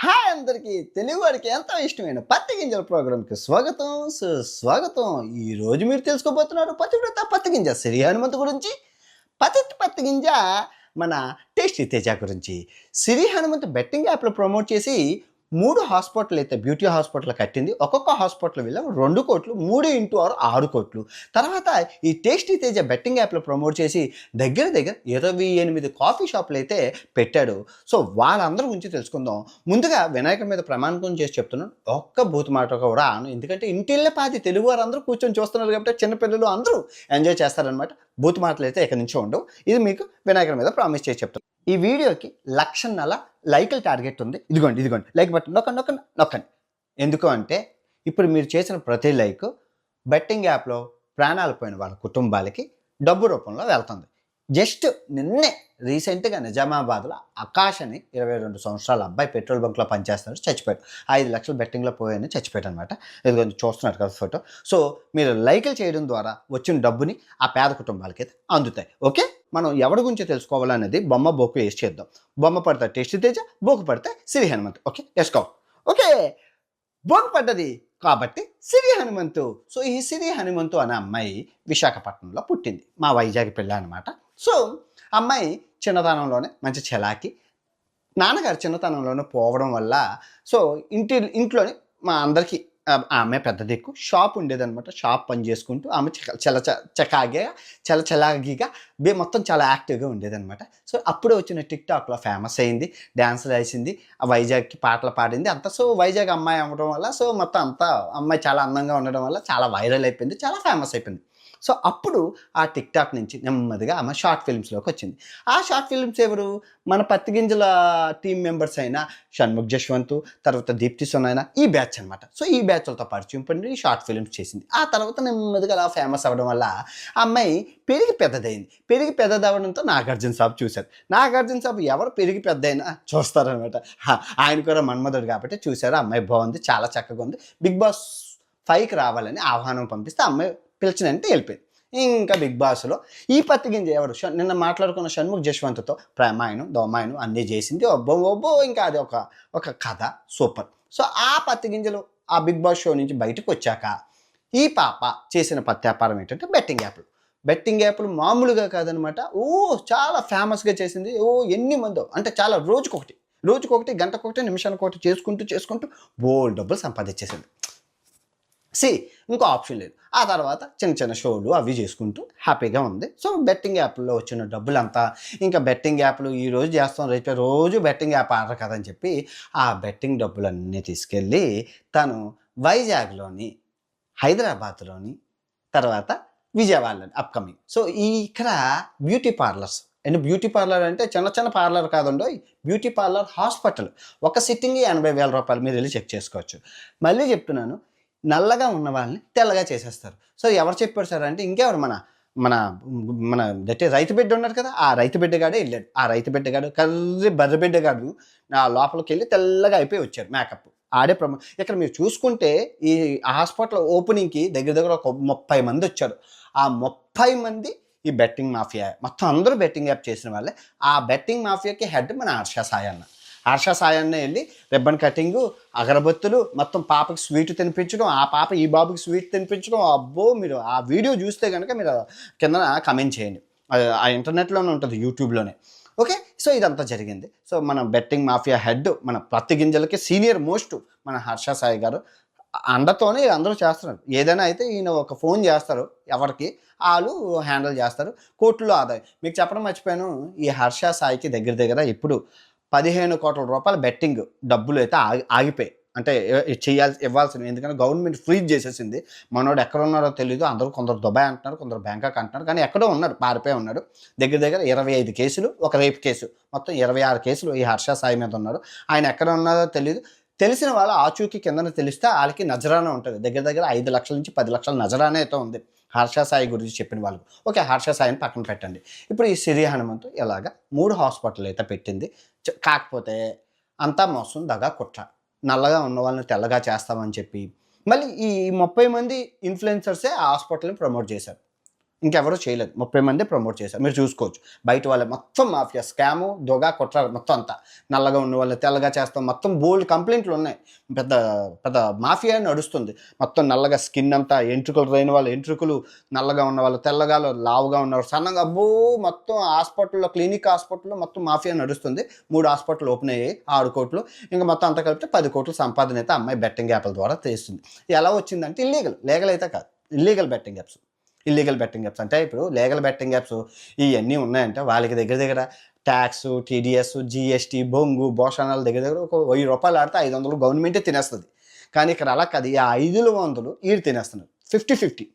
Hi అందరికీ తెలుగువాడికి ఎంతో ఇష్టమైన పత్తి గింజల ప్రోగ్రామ్కి స్వాగతం సుస్వాగతం. ఈరోజు మీరు తెలుసుకోబోతున్నారు పతివ్రత పత్తి గింజ సిరి హనుమంతు గురించి. పత్తి గింజ మన టేస్టీ తేజ గురించి. సిరి హనుమంతు బెట్టింగ్ యాప్లో ప్రమోట్ చేసి 3 హాస్పిటల్ అయితే బ్యూటీ హాస్పిటల్ కట్టింది. ఒక్కొక్క హాస్పిటల్ వీళ్ళ 2 కోట్లు, 3 ఇంటూ 6 కోట్లు. తర్వాత ఈ టేస్టీ తేజ బెట్టింగ్ యాప్లో ప్రమోట్ చేసి దగ్గర 28 కాఫీ షాపులు అయితే పెట్టాడు. సో వాళ్ళందరి గురించి తెలుసుకుందాం. ముందుగా వినాయకుడి మీద ప్రమాణం చేసి చెప్తున్నాను, ఒక్క బూతు మాట కూడా ఆను. ఎందుకంటే ఇంటిల్లే పాది తెలుగు వారు అందరూ కూర్చొని చూస్తున్నారు కాబట్టి చిన్నపిల్లలు అందరూ ఎంజాయ్ చేస్తారనమాట. బూతు మాటలు అయితే ఇక్కడి నుంచి ఉండవు. ఇది మీకు వినాయకుడి మీద ప్రామిస్ చేసి చెప్తాను. ఈ వీడియోకి 1,00,000 లైకుల టార్గెట్ ఉంది. ఇదిగోండి లైక్ బటన్ నొక్కండి. ఎందుకు అంటే ఇప్పుడు మీరు చేసిన ప్రతి లైక్ బెట్టింగ్ యాప్లో ప్రాణాలు పోయిన వాళ్ళ కుటుంబాలకి డబ్బు రూపంలో వెళ్తుంది. జస్ట్ నిన్నే రీసెంట్గా నిజామాబాద్లో ఆకాష్ అని 22 సంవత్సరాల అబ్బాయి పెట్రోల్ బంక్లో పనిచేస్తున్నాడు, చచ్చిపోయాడు. 5 లక్షలు బెట్టింగ్లో పోయాయని చచ్చిపోయాడు అనమాట. ఇది కొంచెం చూస్తున్నారు కదా ఫోటో. సో మీరు లైకులు చేయడం ద్వారా వచ్చిన డబ్బుని ఆ పేద కుటుంబాలకి అయితే అందుతాయి. ఓకే, మనం ఎవరి గురించి తెలుసుకోవాలనేది బొమ్మ బొక్కు వేసి చేద్దాం. బొమ్మ పడితే టేస్టీ తేజ, బొక్కు పడితే సిరి హనుమంతు. ఓకే, వేసుకో. ఓకే, బొమ్మ పడ్డది కాబట్టి సిరి హనుమంతు. సో ఈ సిరి హనుమంతు అనే అమ్మాయి విశాఖపట్నంలో పుట్టింది. మా వైజాగ్ పిల్ల అనమాట. సో అమ్మాయి చిన్నతనంలోనే మంచి చలాకి, నాన్నగారు చిన్నతనంలోనే పోవడం వల్ల సో ఇంట్లోనే మా అందరికీ ఆమె పెద్ద దిక్కు. షాప్ ఉండేదనమాట. షాప్ పని చేసుకుంటూ ఆమె చలాగిగా మొత్తం చాలా యాక్టివ్గా ఉండేదనమాట. సో అప్పుడే వచ్చిన టిక్టాక్లో ఫేమస్ అయింది, డ్యాన్సులు వేసింది, ఆ వైజాగ్కి పాటలు పాడింది అంతా. సో వైజాగ్ అమ్మాయి అవ్వడం వల్ల సో మొత్తం అంతా అమ్మాయి చాలా అందంగా ఉండడం వల్ల చాలా వైరల్ అయిపోయింది, చాలా ఫేమస్ అయిపోయింది. సో అప్పుడు ఆ టిక్టాక్ నుంచి నెమ్మదిగా ఆమె షార్ట్ ఫిల్మ్స్లోకి వచ్చింది. ఆ షార్ట్ ఫిల్మ్స్ ఎవరు? మన పత్తి గింజల టీం మెంబర్స్ అయిన షణ్ముఖ్ జశ్వంత్, తర్వాత దీప్తి సునైనా, ఈ బ్యాచ్ అనమాట. సో ఈ బ్యాచ్లతో పరిచయం పడి షార్ట్ ఫిల్మ్స్ చేసింది. ఆ తర్వాత నెమ్మదిగా అలా ఫేమస్ అవ్వడం వల్ల ఆ అమ్మాయి పెరిగి పెద్దదైంది. పెరిగి పెద్దదవడంతో నాగార్జున సాబ్ చూశారు. నాగార్జున సాబ్ ఎవరు పెరిగి పెద్దయినా చూస్తారనమాట. ఆయన కూడా మన్మధుడు కాబట్టి చూశారు. అమ్మాయి బాగుంది, చాలా చక్కగా ఉంది, బిగ్ బాస్ 5కి రావాలని ఆహ్వానం పంపిస్తే అమ్మాయి పిలిచినంటే వెళ్ళిపోయింది. ఇంకా బిగ్ బాస్లో ఈ పత్తి గింజ ఎవరు? నిన్న మాట్లాడుకున్న షణ్ముఖ్ జశ్వంత్తో ప్రేమాయణం దోమాయణం అన్నీ చేసింది. ఒబ్బో ఇంకా అది ఒక కథ సూపర్. సో ఆ పత్తి గింజలు ఆ బిగ్ బాస్ షో నుంచి బయటకు వచ్చాక ఈ పాప చేసిన పత్యాపారం ఏంటంటే బెట్టింగ్ యాప్లు మామూలుగా కాదనమాట. చాలా ఫేమస్గా చేసింది. ఎన్ని మందో అంటే చాలా రోజుకొకటి గంటకొకటి నిమిషానికొకటి చేసుకుంటూ బోల్డ్ డబ్బులు సంపాదించేసింది. ఇంకో ఆప్షన్ లేదు. ఆ తర్వాత చిన్న షోలు అవి చేసుకుంటూ హ్యాపీగా ఉంది. సో బెట్టింగ్ యాప్లో వచ్చిన డబ్బులంతా ఇంకా బెట్టింగ్ యాప్లు ఈరోజు చేస్తాం, రేపు రోజు బెట్టింగ్ యాప్ ఆడరు కదని చెప్పి ఆ బెట్టింగ్ డబ్బులన్నీ తీసుకెళ్ళి తను వైజాగ్లోని, హైదరాబాద్లోని, తర్వాత విజయవాడలోని అప్కమింగ్. సో ఇక్కడ బ్యూటీ పార్లర్స్ బ్యూటీ పార్లర్ అంటే చిన్న పార్లర్ కాదండో, బ్యూటీ పార్లర్ హాస్పిటల్. ఒక సిట్టింగ్ 80,000 రూపాయలు మీరు వెళ్ళి చెక్ చేసుకోవచ్చు. మళ్ళీ చెప్తున్నాను, నల్లగా ఉన్న వాళ్ళని తెల్లగా చేసేస్తారు. సో ఎవరు చెప్పారు సార్ అంటే ఇంకెవరు, మన మన మన దట్టే రైతు బిడ్డ ఉన్నారు కదా, ఆ రైతు బిడ్డగాడే వెళ్ళాడు. ఆ రైతు బిడ్డగాడు బర్రె బిడ్డగాడు లోపలికి వెళ్ళి తెల్లగా అయిపోయి వచ్చాడు మేకప్. ఆడే ఇక్కడ మీరు చూసుకుంటే ఈ హాస్పిటల్ ఓపెనింగ్కి దగ్గర ఒక 30 మంది వచ్చారు. ఆ 30 మంది ఈ బెట్టింగ్ మాఫియా, మొత్తం అందరూ బెట్టింగ్ యాప్ చేసిన వాళ్ళే. ఆ బెట్టింగ్ మాఫియాకి హెడ్ మన హర్ష సాయన్న వెళ్ళి రిబ్బన్ కటింగు, అగరబత్తులు, మొత్తం పాపకి స్వీట్ తినిపించడం, ఆ పాప ఈ బాబుకి స్వీట్ తినిపించడం. అబ్బో, మీరు ఆ వీడియో చూస్తే కనుక మీరు కింద కమెంట్ చేయండి. ఆ ఇంటర్నెట్లోనే ఉంటుంది, యూట్యూబ్లోనే. ఓకే, సో ఇదంతా జరిగింది. సో మన బెట్టింగ్ మాఫియా హెడ్, మన పత్తి గింజలకి సీనియర్ మోస్ట్ మన హర్ష సాయి గారు అండతోనే అందరూ చేస్తున్నారు. ఏదైనా అయితే ఈయన ఒక ఫోన్ చేస్తారు ఎవరికి, వాళ్ళు హ్యాండిల్ చేస్తారు. కోట్లలో ఆదాయం. మీకు చెప్పడం మర్చిపోయాను, ఈ హర్ష సాయికి దగ్గర ఇప్పుడు 15 కోట్ల రూపాయల బెట్టింగ్ డబ్బులు అయితే ఆగిపోయాయి. అంటే ఇవ్వాల్సినవి. ఎందుకంటే గవర్నమెంట్ ఫ్రీజ్ చేసేసింది. మనోడు ఎక్కడ ఉన్నారో తెలియదు. కొందరు దుబాయ్ అంటున్నారు, కొందరు బ్యాంకాక్ అంటున్నారు, కానీ ఎక్కడో ఉన్నాడు, పారిపోయి ఉన్నాడు. దగ్గర 25 కేసులు, ఒక రేపు కేసు, మొత్తం 26 కేసులు ఈ హర్ష సాయి మీద ఉన్నారు. ఆయన ఎక్కడ ఉన్నారో తెలియదు. తెలిసిన వాళ్ళు ఆచూకీ కిందన తెలిస్తే వాళ్ళకి నజరానా ఉంటుంది. దగ్గర 5 లక్షల నుంచి 10 లక్షల నజరానా అయితే ఉంది హర్ష సాయి గురించి చెప్పిన వాళ్ళకు. ఓకే, హర్ష సాయిని పక్కన పెట్టండి. ఇప్పుడు ఈ సిరి హనుమంతు ఇలాగా 3 హాస్పిటల్ అయితే పెట్టింది. కాకపోతే అంతా మోసం, దగా, కుట్ర. నల్లగా ఉన్న వాళ్ళని తెల్లగా చేస్తామని చెప్పి మళ్ళీ ఈ 30 మంది ఇన్ఫ్లుయెన్సర్సే ఆ హాస్పిటల్ని ప్రమోట్ చేశారు. ఇంకెవరూ చేయలేదు. 30 మంది ప్రమోట్ చేశారు. మీరు చూసుకోవచ్చు. బయట వాళ్ళే మొత్తం మాఫియా, స్కాము, దొంగ, కుట్ర మొత్తం అంతా. నల్లగా ఉన్న వాళ్ళని తెల్లగా చేస్తాం. మొత్తం బోలెడు కంప్లెయింట్లున్నాయి. పెద్ద పెద్ద మాఫియా నడుస్తుంది. మొత్తం నల్లగా స్కిన్ అంతా, ఎంట్రుకలు లేని వాళ్ళు ఎంట్రుకలు, నల్లగా ఉన్న వాళ్ళు తెల్లగా, లావుగా ఉన్నవారు సన్నగా, అబ్బో! మొత్తం హాస్పిటల్‌లో, క్లినిక్ హాస్పిటల్‌లో మొత్తం మాఫియా నడుస్తుంది. 3 హాస్పిటల్‌లు ఓపెన్ అయ్యాయి. 6 కోట్లు. ఇంక మొత్తం అంతా కలిపితే 10 కోట్ల సంపాదన అయితే అమ్మాయి బెట్టింగ్ యాప్‌ల ద్వారా చేస్తుంది. ఎలా వచ్చిందంటే ఇల్లీగల్. లీగల్ అయితే కాదు. Illegal betting apps. Illegal betting apps అంటే ఇప్పుడు లీగల్ బెట్టింగ్ యాప్స్ ఇయన్నీ ఉన్నాయంటే వాళ్ళకి దగ్గర దగ్గర టాక్స్, టీడీఎస్, జీఎస్టీ, బొంగు, భోషణాలు దగ్గర దగ్గర ఒక రూ. 1000 ఆడితే 500 గవర్నమెంటే తినేస్తది. కానీ ఇక్కడ అలా కాదు. ఈ 500 ఈడు తినేస్తున్నారు. 50-50.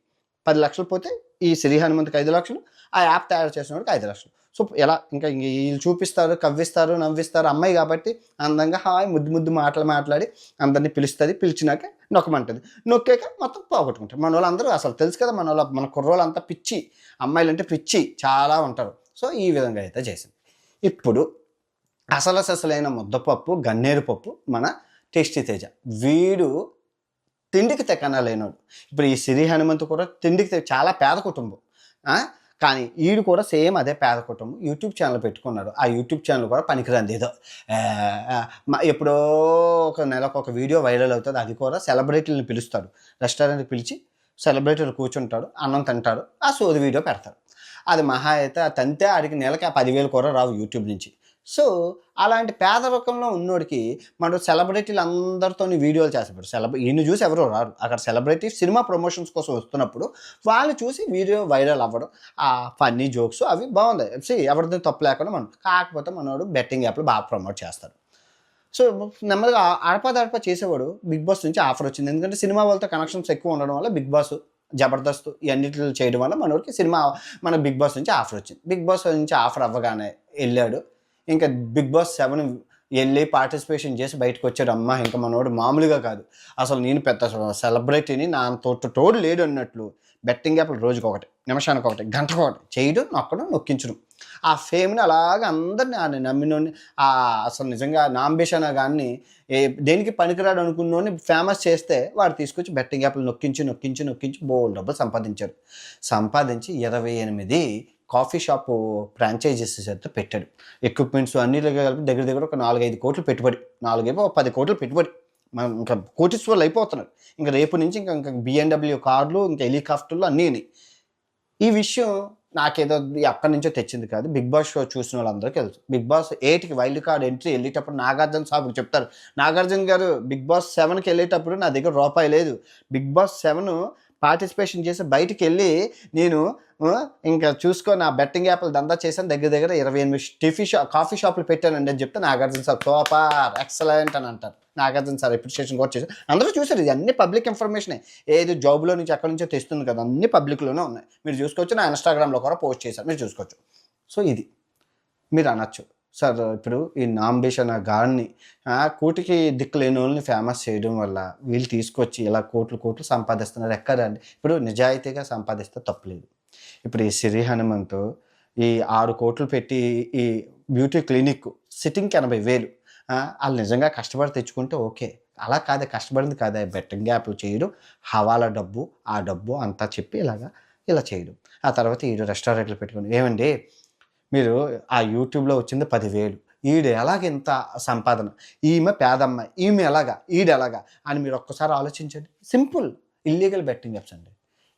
10 లక్షలు పోతే ఈ శ్రీ హనుమంత్‌కి 5,00,000, ఆ యాప్ తయారు చేసినోడికి 5,00,000. సో, ఎలా ఇంకా ఈళ్ళు చూపిస్తారు, కవ్విస్తారు, నవ్విస్తారు. అమ్మాయి కాబట్టి అందంగా హాయ్ ముద్దు ముద్దు మాటలు మాట్లాడి అందరిని పిలుస్తది. పిలిచినాక నొక్కమంటది. నొక్కాక మొత్తం పోగొట్టుకుంటారు. మనోళ్ళందరూ అసలు తెలుసు కదా! మన కుర్రోళ్ళంతా పిచ్చి. అమ్మాయిలంటే పిచ్చి చాలా ఉంటారు. సో, ఈ విధంగా అయితే చేసింది. ఇప్పుడు అసలైన ముద్దపప్పు, గన్నేరు పప్పు మన టేస్టీ తేజ. వీడు తిండికి తెక్కన లేనోడు. ఇప్పుడు ఈ సిరి హనుమంతు కూడా తిండికి చాలా పేద కుటుంబం. కానీ ఈడు కూడా సేమ్ అదే పేద కుటుంబం. యూట్యూబ్ ఛానల్ పెట్టుకున్నాడు. ఆ యూట్యూబ్ ఛానల్ కూడా పనికిరాంది ఏదో. ఎప్పుడో ఒక నెలకు ఒక వీడియో వైరల్ అవుతుంది. అది కూడా సెలబ్రిటీలని పిలుస్తాడు. రెస్టారెంట్‌కి పిలిచి సెలబ్రిటీలు కూర్చుంటాడు, అన్నం తింటాడు, ఆ సోది వీడియో పెడతాడు. అది మహా అయితే తంతే ఆడికి నెలకి 10,000 కూడా రావు యూట్యూబ్ నుంచి. సో, అలాంటి పేదరికంలో ఉన్నోడికి మనం సెలబ్రిటీలు అందరితోని వీడియోలు చేస్తాడు. ఈయన్ని చూసి ఎవరు రారు. అక్కడ సెలబ్రిటీ సినిమా ప్రమోషన్స్ కోసం వస్తున్నప్పుడు వాళ్ళని చూసి వీడియో వైరల్ అవ్వడం, ఆ ఫన్నీ జోక్స్ అవి బాగుంది. ఎవరిది తప్పు లేకుండా కాకపోతే మనోడు బెట్టింగ్ యాప్లు బాగా ప్రమోట్ చేస్తాడు. సో, నెమ్మదిగా అడపా చేసేవాడు. బిగ్ బాస్ నుంచి ఆఫర్ వచ్చింది. ఎందుకంటే సినిమా వాళ్ళతో కనెక్షన్స్ ఎక్కువ ఉండడం వల్ల బిగ్ బాస్, జబర్దస్త్ ఇవన్నిటిలో చేయడం వల్ల మనోడికి మన బిగ్ బాస్ నుంచి ఆఫర్ వచ్చింది. బిగ్ బాస్ నుంచి ఆఫర్ అవ్వగానే వెళ్ళాడు. ఇంకా బిగ్ బాస్ 7 వెళ్ళి పార్టిసిపేషన్ చేసి బయటకొచ్చాడు. అమ్మ ఇంక మనోడు మామూలుగా కాదు. అసలు నేను పెద్ద సెలబ్రిటీని, నా తోడు లేడు అన్నట్లు బెట్టింగ్ యాప్లు రోజుకొకటి, నిమిషానికొకటి, గంటకొకటి చేయడం, నొక్కడం, నొక్కించడం. ఆ ఫేమ్‌ని అలాగా అందరిని నమ్మినోడిని, అసలు నిజంగా నాంబిషన్ గాన్ని దేనికి పనికిరాడు అనుకున్నోడిని ఫేమస్ చేస్తే వాడు తీసుకొచ్చి బెట్టింగ్ యాప్లు నొక్కించి బోలెడు డబ్బులు సంపాదించారు. సంపాదించి 28 కాఫీ షాపు ఫ్రాంచైజీస్ అయితే పెట్టాడు. ఎక్విప్‌మెంట్స్ అన్నిటికి కలిపి దగ్గర దగ్గర ఒక 4-5 కోట్లు పెట్టుబడి. 10 కోట్లు పెట్టుబడి. మనం ఇంకా కోటీశ్వరులు అయిపోతున్నారు. ఇంక రేపు నుంచి ఇంకా బిఎండబ్ల్యూ కార్లు, ఇంకా హెలికాప్టర్లు అన్నీని. ఈ విషయం నాకేదో ఎక్కడి నుంచో తెచ్చింది కాదు. బిగ్ బాస్ షో చూసిన వాళ్ళందరికీ తెలుసు. బిగ్ బాస్ 8కి వైల్డ్ కార్డ్ ఎంట్రీ వెళ్ళేటప్పుడు నాగార్జున సాబులు చెప్తారు. నాగార్జున గారు బిగ్ బాస్ 7కి వెళ్ళేటప్పుడు నా దగ్గర రూపాయి లేదు. బిగ్ బాస్ 7 పార్టిసిపేషన్ చేసి బయటికెళ్ళి నేను ఇంకా చూసుకో నా బెట్టింగ్ యాప్లు దందా చేశాను. దగ్గర దగ్గర 28 కాఫీ షాపులు పెట్టానండి అని చెప్తే నాగార్జున సార్ సూపర్ ఎక్సలెంట్ అని అంటారు. నాగార్జున సార్ అప్రిషియేషన్ కూడా చేశారు. అందరూ చూసారు. ఇది అన్ని పబ్లిక్ ఇన్ఫర్మేషనే. ఏది జాబ్లో నుంచి ఎక్కడి నుంచో తెస్తుంది కదా, అన్ని పబ్లిక్లోనే ఉన్నాయి. మీరు చూసుకోవచ్చు. నా ఇన్స్టాగ్రామ్లో కూడా పోస్ట్ చేశారు, మీరు చూసుకోవచ్చు. సో, ఇది మీరు అనొచ్చు, సార్ ఇప్పుడు ఈ నాంబిషన్ గాడిని కూటికి దిక్కు లేని వాళ్ళని ఫేమస్ చేయడం వల్ల వీళ్ళు తీసుకొచ్చి ఇలా కోట్లు సంపాదిస్తున్నారు ఎక్కడండి? ఇప్పుడు నిజాయితీగా సంపాదిస్తే తప్పులేదు. ఇప్పుడు ఈ సిరి హనుమంతు ఈ 6 కోట్లు పెట్టి ఈ బ్యూటీ క్లినిక్ సిట్టింగ్‌కి 80,000 ఆళ్ళు నిజంగా కష్టపడి తెచ్చుకుంటే ఓకే. అలా కాదే, కష్టపడింది కాదా, బెట్టింగ్ యాప్లు చేయడం, హవాలా డబ్బు, ఆ డబ్బు అంతా చెప్పి ఇలా చేయడం. ఆ తర్వాత ఈడు రెస్టారెంట్లు పెట్టుకొని, ఏమండి మీరు ఆ యూట్యూబ్‌లో వచ్చింది 10,000, ఈడు ఎలాగింత సంపాదన, ఈమె పేదమ్మాయి, ఈమె ఎలాగా, ఈడెలాగా అని మీరు ఒక్కసారి ఆలోచించండి. సింపుల్. ఇల్లీగల్ బెట్టింగ్ యాప్స్ అండి.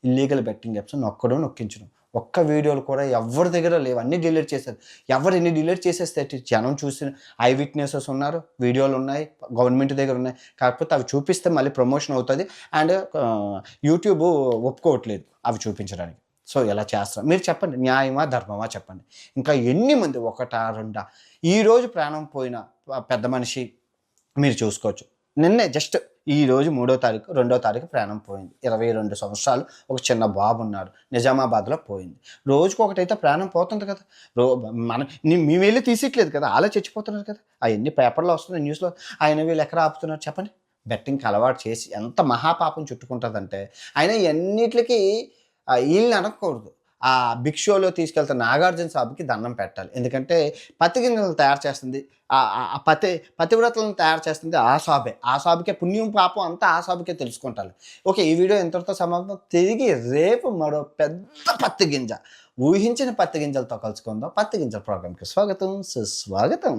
ఇల్లీగల్ బెట్టింగ్ యాప్స్ నొక్కడం, నొక్కించడం. ఒక్క వీడియోలు కూడా ఎవ్వరి దగ్గర లేవు. అన్నీ డిలీట్ చేశారు. ఎవరు ఎన్ని డిలీట్ చేసేస్తే జనం చూసిన ఐ విట్నెసెస్ ఉన్నారు, వీడియోలు ఉన్నాయి, గవర్నమెంట్ దగ్గర ఉన్నాయి. కాకపోతే అవి చూపిస్తే మళ్ళీ ప్రమోషన్ అవుతుంది. అండ్ యూట్యూబ్ ఒప్పుకోవట్లేదు అవి చూపించడానికి. సో, ఇలా చేస్తారు. మీరు చెప్పండి, న్యాయమా ధర్మమా చెప్పండి. ఇంకా ఎన్ని మంది, ఒకటా రెండా? ఈరోజు ప్రాణం పోయిన పెద్ద మనిషి మీరు చూసుకోవచ్చు. నిన్నే జస్ట్ ఈరోజు 3వ తారీఖు, 2వ తారీఖు ప్రాణం పోయింది. 22 సంవత్సరాలు ఒక చిన్న బాబు ఉన్నాడు. నిజామాబాద్లో పోయింది. రోజుకొకటైతే ప్రాణం పోతుంది కదా. మేము వెళ్ళి తీసిట్లేదు కదా, అలా చచ్చిపోతున్నారు కదా. అవన్నీ పేపర్లో వస్తున్నాయి, న్యూస్లో. ఆయన వీళ్ళు ఎక్కడ ఆపుతున్నారు చెప్పండి? బెట్టింగ్కి అలవాటు చేసి ఎంత మహాపాపం చుట్టుకుంటుందంటే, అయినా ఇవన్నిటికి వీళ్ళని అనకూడదు. ఆ బిగ్ షోలో తీసుకెళ్తున్న నాగార్జున సాబుకి దండం పెట్టాలి. ఎందుకంటే పత్తి గింజలను తయారు చేస్తుంది ఆ పతివ్రతలను తయారు చేస్తుంది ఆ సాబే. ఆ సాబుకే పుణ్యం పాపం అంతా ఆ సాబుకే తెలుసుకుంటాలి. ఓకే. ఈ వీడియో ఇంతటితో సమాప్తం. తిరిగి రేపు మరో పెద్ద పత్తి గింజ, ఊహించిన పత్తి గింజలతో కలుసుకుందాం. పత్తి గింజల ప్రోగ్రామ్‌కి స్వాగతం, సుస్వాగతం.